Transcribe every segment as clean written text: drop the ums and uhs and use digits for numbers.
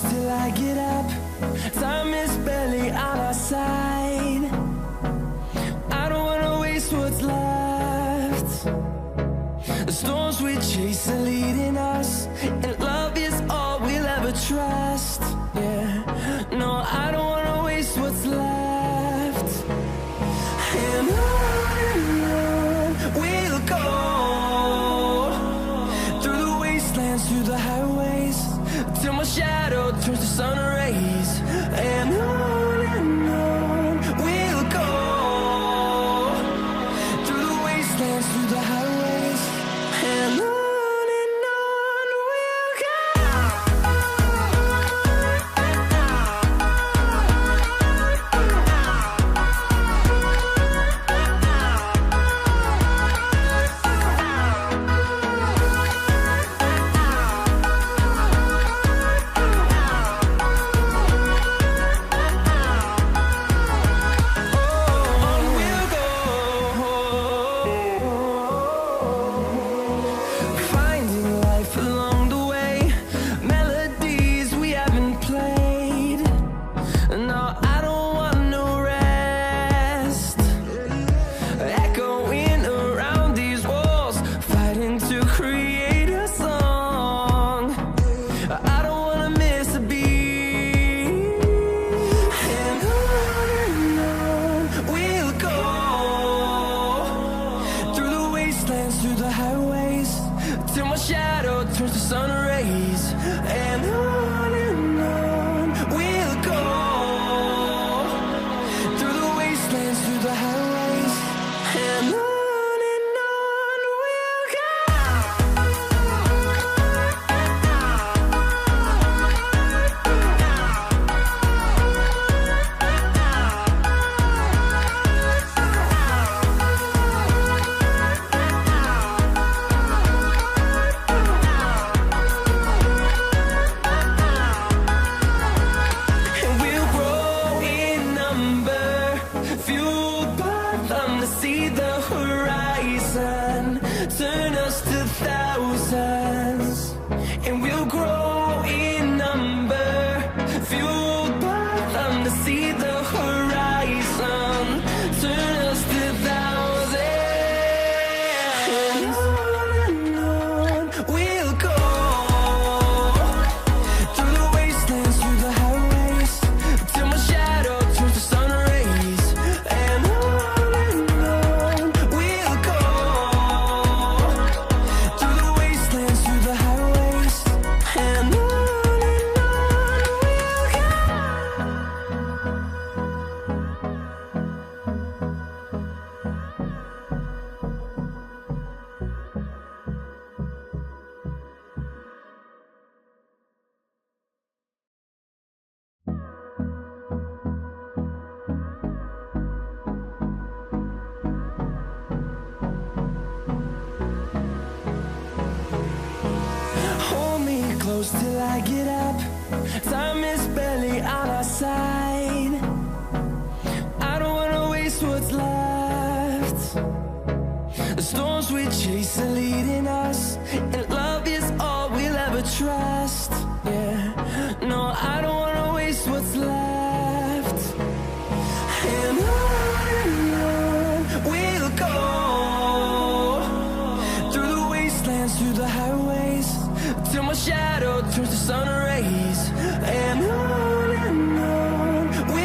close till I get up. Time is barely on our side. I don't wanna waste what's left. The storms we chase are leading us, and love is all we'll ever trust. Yeah, no, I don't wanna waste what's left. And on we'll go, through the wastelands, through the highways, till my shadow turns to sun rays. And on we'll go, through the wastelands, through the highways, and on we'll go. Through the highways, till my shadow turns to sun rays. And on we'll go, through the wastelands, through the highways, and on we'll go. Turn us to thousands, and we'll grow in number, fueled by them to see the horizon. Turn us to thousands, and on we'll go, through the wastelands, through the highways, till my shadow turns to sun rays. And on we'll go, through the wastelands, through the highways, and on we'll go. Hold me close till I get up. Time is barely on our side. I don't wanna waste what's left. The storms we chase are leading us, and love is all we'll ever trust. Yeah, no, I don't wanna waste what's left. And on we'll go, through the wastelands, through the highways, till my shadow turns to sun rays. And on we'll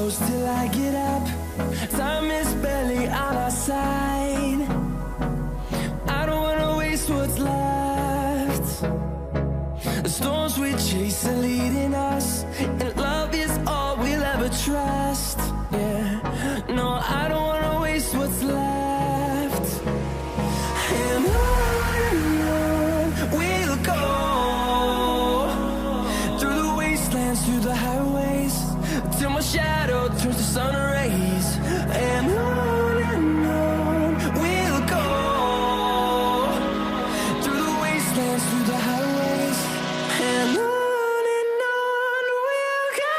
close till I get up. Time is barely on our side. I don't wanna waste what's left. The storms we chase are leading us, and love is all we'll ever trust. Yeah, no, I don't wanna waste what's left. And on we'll go, through the wastelands, through the highways, till my shadow turns to sun rays. And on we'll go, through the wastelands, through the highways, and on we'll go.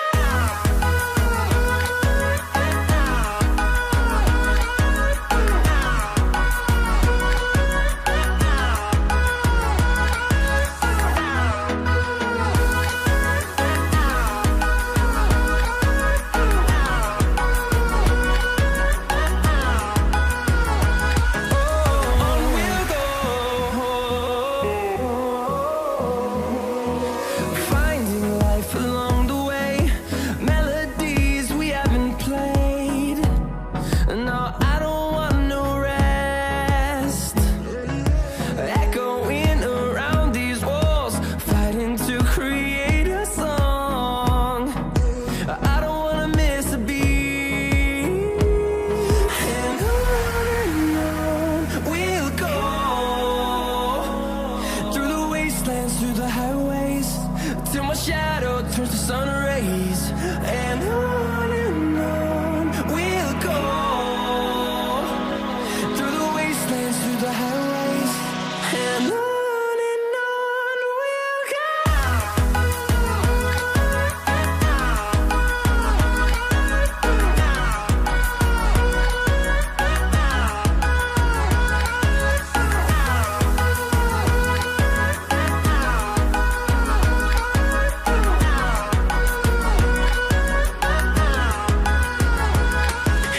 Finding life along the way, melodies we haven't played. No, I don't want no rest. Echoing around these walls, fighting to create a song. I don't wanna miss a beat. And on we'll go, through the wastelands, through the highways, till my shadow turns to sun rays. And on we'll go, through the wastelands, through the highways, and on we'll go.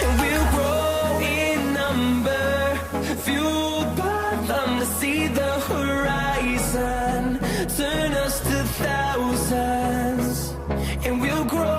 And we'll grow in number, fueled by them to see the horizon, turn us to thousands. And we'll grow